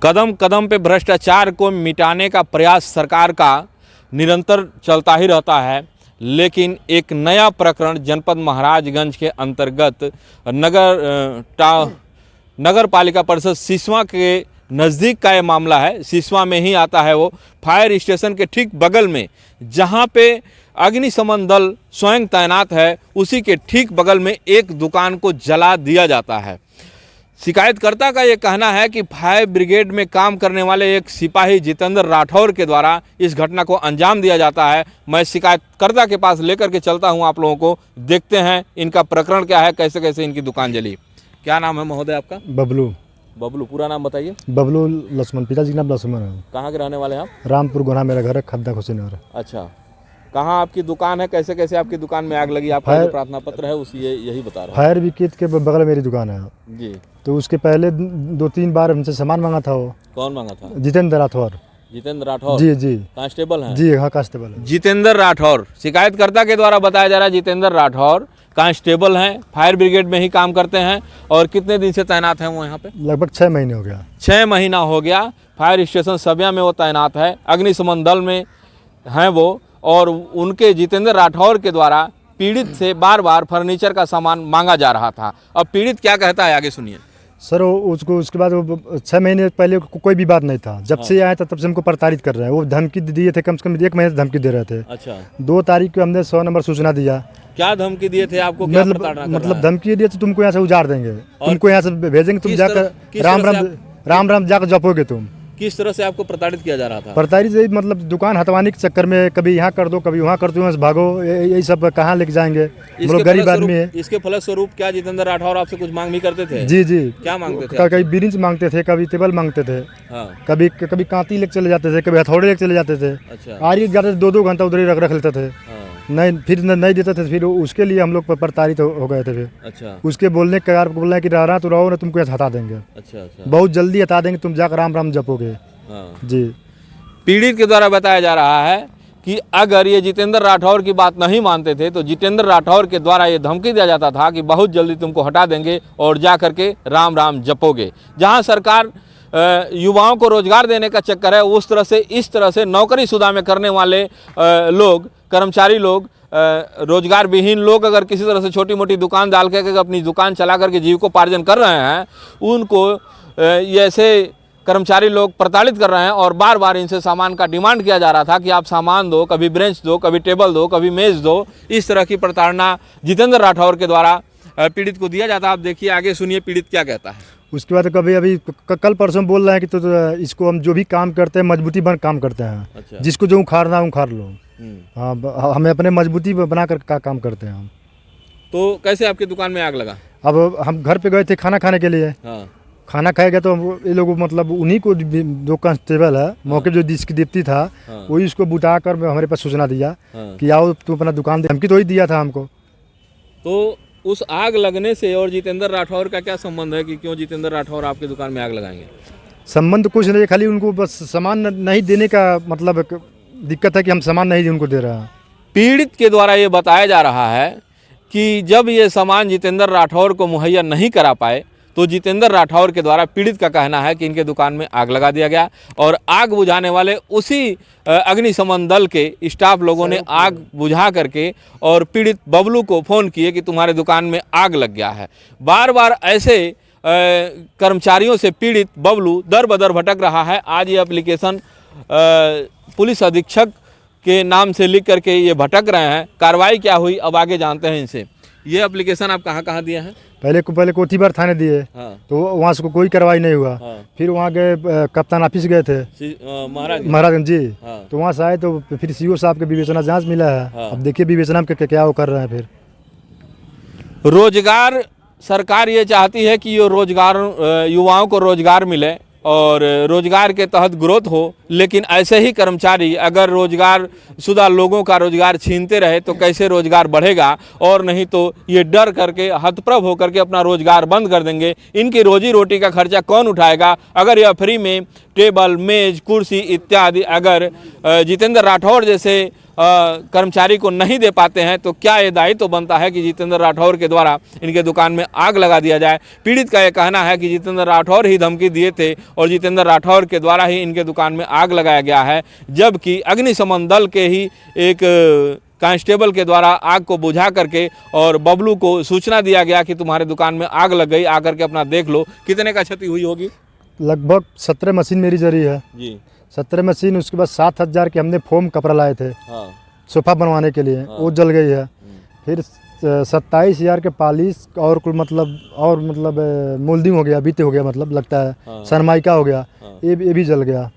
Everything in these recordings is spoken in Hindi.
कदम कदम पे भ्रष्टाचार को मिटाने का प्रयास सरकार का निरंतर चलता ही रहता है, लेकिन एक नया प्रकरण जनपद महाराजगंज के अंतर्गत नगर पालिका परिषद सिसवा के नज़दीक का ये मामला है। सिसवा में ही आता है वो, फायर स्टेशन के ठीक बगल में, जहाँ पे अग्निशमन दल स्वयं तैनात है, उसी के ठीक बगल में एक दुकान को जला दिया जाता है। शिकायतकर्ता का ये कहना है कि फायर ब्रिगेड में काम करने वाले एक सिपाही जितेंद्र राठौर के द्वारा इस घटना को अंजाम दिया जाता है। मैं शिकायतकर्ता के पास लेकर के चलता हूं आप लोगों को, देखते हैं इनका प्रकरण क्या है, कैसे कैसे इनकी दुकान जली। क्या नाम है महोदय आपका? बबलू। बबलू, पूरा नाम बताइए। बबलू लक्ष्मण, पिताजी का नाम लक्ष्मण है। कहाँ के रहने वाले हैं आप? रामपुर गोना मेरा घर है, खद्दा खुशीनगर। अच्छा, कहाँ आपकी दुकान है, कैसे कैसे आपकी दुकान में आग लगी? आपका जो प्रार्थना पत्र है उसी यही बता रहा है। फायर ब्रिगेड के बगल में मेरी दुकान है जी। तो उसके पहले 2-3 बार हमसे सामान मांगा था। वो कौन मांगा था? जितेंद्र राठौर। जितेंद्र राठौर? जी जी। कांस्टेबल हैं? जी हाँ, कांस्टेबल है। जितेंद्र राठौर, शिकायतकर्ता के द्वारा बताया जा रहा है जितेंद्र राठौर कांस्टेबल हैं, फायर ब्रिगेड में ही काम करते हैं। और कितने दिन से तैनात हैं वो यहाँ पे? लगभग 6 महीने हो गया। 6 महीना हो गया। फायर स्टेशन सबिया में वो तैनात है, अग्निशमन दल में हैं वो। और उनके जितेंद्र राठौर के द्वारा पीड़ित से बार बार फर्नीचर का सामान मांगा जा रहा था। अब पीड़ित क्या कहता है, आगे सुनिए। सर उसको उसके बाद वो 6 महीने पहले कोई भी बात नहीं था। जब से आया था तब से हमको प्रताड़ित कर रहे हैं। वो धमकी दिए थे, कम से कम 1 महीने से धमकी दे रहे थे। अच्छा। 2 तारीख को हमने 100 नंबर सूचना दिया। क्या धमकी दिए थे आपको? क्या प्रताड़ना कर रहा है? धमकी दिए थे, तुमको यहाँ से उजाड़ देंगे, तुमको यहाँ से भेजेंगे, तुम जाकर राम राम जाकर जपोगे तुम। किस तरह से आपको प्रताड़ित किया जा रहा था? प्रताड़ित से मतलब दुकान हटवाने के चक्कर में, कभी यहाँ कर दो, कभी वहाँ कर दो, यहाँ से भागो, यही सब कहाँ लेके जाएंगे, हम लोग गरीब आदमी है। इसके फलस्वरूप क्या जितेंद्र राठौर आपसे कुछ मांग भी करते थे? जी जी। क्या मांगते थे? कभी ब्रिंच मांगते थे, कभी टेबल मांगते थे। हाँ। कभी कांती लेके चले जाते थे, कभी हथौड़े लेके चले जाते थे। अच्छा। आरी जाते थे, 2-2 घंटा उधर ही रख लेते थे। नहीं, फिर नहीं देते थे, फिर उसके लिए हम लोग प्रताड़ित हो गए थे फिर। अच्छा। उसके बोलने के कारण बोलना कि रहा तो रहो ना, तुमको यहाँ हटा देंगे। अच्छा। बहुत जल्दी हटा देंगे, तुम जाकर राम राम जपोगे। जी। पीड़ित के द्वारा बताया जा रहा है कि अगर ये जितेंद्र राठौर की बात नहीं मानते थे तो जितेंद्र राठौर के द्वारा ये धमकी दिया जाता था कि बहुत जल्दी तुमको हटा देंगे और जा करके राम राम जपोगे। जहां सरकार युवाओं को रोजगार देने का चक्कर है, उस तरह से इस तरह से नौकरीशुदा में करने वाले लोग, कर्मचारी लोग, रोजगार विहीन लोग अगर किसी तरह से छोटी मोटी दुकान डाल करके अपनी दुकान चला करके जीविकोपार्जन कर रहे हैं, उनको ऐसे कर्मचारी लोग प्रताड़ित कर रहे हैं। और बार बार इनसे सामान का डिमांड किया जा रहा था कि आप सामान दो, कभी बेंच दो, कभी टेबल दो, कभी मेज़ दो। इस तरह की प्रताड़ना जितेंद्र राठौर के द्वारा पीड़ित को दिया जाता है। आप देखिए, आगे सुनिए पीड़ित क्या कहता है। उसके बाद कभी अभी कल परसों बोल रहे हैं कि तो इसको हम जो भी काम करते हैं मजबूती बन काम करते हैं। अच्छा। जिसको जो उखाड़ना उखाड़ लो। हाँ, हमें अपने मजबूती बना कर काम करते हैं हम। तो कैसे आपकी दुकान में आग लगा? अब हम घर पे गए थे खाना खाने के लिए। हाँ। खाना खाएगा तो ये लोग मतलब उन्हीं को, जो कांस्टेबल है मौके जो जिसकी दीप्ति था, वही इसको बुटा कर हमारे पास सूचना दिया कि आओ तुम अपना दुकान दे। धमकी तो ही दिया था हमको। तो उस आग लगने से और जितेंद्र राठौर का क्या संबंध है कि क्यों जितेंद्र राठौर आपकी दुकान में आग लगाएंगे? संबंध कुछ नहीं, खाली उनको बस सामान नहीं देने का मतलब दिक्कत है कि हम सामान नहीं उनको दे रहे हैं। पीड़ित के द्वारा ये बताया जा रहा है कि जब ये सामान जितेंद्र राठौर को मुहैया नहीं करा पाए तो जितेंद्र राठौर के द्वारा पीड़ित का कहना है कि इनके दुकान में आग लगा दिया गया। और आग बुझाने वाले उसी अग्निशमन दल के स्टाफ लोगों ने आग बुझा करके और पीड़ित बबलू को फ़ोन किए कि तुम्हारे दुकान में आग लग गया है। बार बार ऐसे कर्मचारियों से पीड़ित बबलू दर बदर भटक रहा है। आज ये एप्लीकेशन पुलिस अधीक्षक के नाम से लिख करके ये भटक रहे हैं। कार्रवाई क्या हुई अब आगे जानते हैं इनसे। ये एप्लीकेशन आप कहाँ दिए हैं? पहले कोठीबार थाने दिए। हाँ। तो वहाँ से कोई कार्रवाई नहीं हुआ। हाँ। फिर वहाँ गए, कप्तान ऑफिस गए थे महाराजगंज जी। हाँ। तो वहाँ से आए तो फिर सीओ साहब के विवेचना जांच मिला है। हाँ। अब देखिए विवेचना में क्या वो कर रहे हैं। फिर रोजगार, सरकार ये चाहती है कि ये रोजगार, युवाओं को रोजगार मिले और रोजगार के तहत ग्रोथ हो, लेकिन ऐसे ही कर्मचारी अगर रोजगार शुदा लोगों का रोजगार छीनते रहे तो कैसे रोजगार बढ़ेगा? और नहीं तो ये डर करके हतप्रभ होकर के अपना रोजगार बंद कर देंगे। इनकी रोजी रोटी का खर्चा कौन उठाएगा? अगर यह फ्री में टेबल, मेज, कुर्सी इत्यादि अगर जितेंद्र राठौर जैसे कर्मचारी को नहीं दे पाते हैं तो क्या ये दायित्व बनता है कि जितेंद्र राठौर के द्वारा इनके दुकान में आग लगा दिया जाए। पीड़ित का यह कहना है कि जितेंद्र राठौर ही धमकी दिए थे और जितेंद्र राठौर के द्वारा ही इनके दुकान में आग लगाया गया है, जबकि अग्निशमन दल के ही एक कांस्टेबल के द्वारा आग को बुझा करके और बबलू को सूचना दिया गया कि तुम्हारे दुकान में आग लग गई, आकर के अपना देख लो। कितने का क्षति हुई होगी? लगभग 17 मशीन मेरी जरी है जी। 17 मशीन। उसके बाद 7,000 के हमने फोम कपड़ा लाए थे हाँ। सोफा बनवाने के लिए, वो जल गई है। फिर 27,000 के पालिश और कुल मतलब मोल्डिंग हो गया, बीते हो गया, मतलब लगता है सनमाइका हो गया, ये भी जल गया।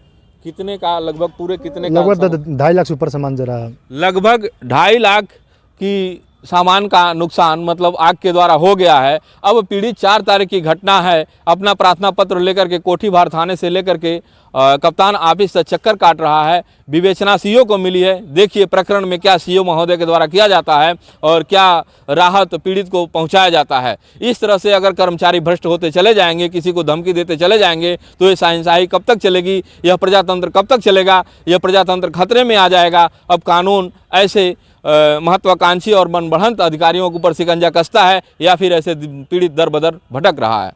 कितने का लगभग पूरे कितने का? लगभग 2.5 लाख से ऊपर सामान जरा है। लगभग 2.5 लाख की सामान का नुकसान मतलब आग के द्वारा हो गया है। अब पीड़ित 4 तारीख की घटना है, अपना प्रार्थना पत्र लेकर के कोठी भार थाने से लेकर के कप्तान ऑफिस से चक्कर काट रहा है। विवेचना सीओ को मिली है। देखिए प्रकरण में क्या सीओ महोदय के द्वारा किया जाता है और क्या राहत पीड़ित को पहुंचाया जाता है। इस तरह से अगर कर्मचारी भ्रष्ट होते चले जाएंगे, किसी को धमकी देते चले जाएंगे, तो ये शहंशाही कब तक चलेगी? यह प्रजातंत्र कब तक चलेगा? यह प्रजातंत्र खतरे में आ जाएगा। अब कानून ऐसे महत्वाकांक्षी और मनबढ़ंत अधिकारियों के ऊपर शिकंजा कसता है या फिर ऐसे पीड़ित दर बदर भटक रहा है।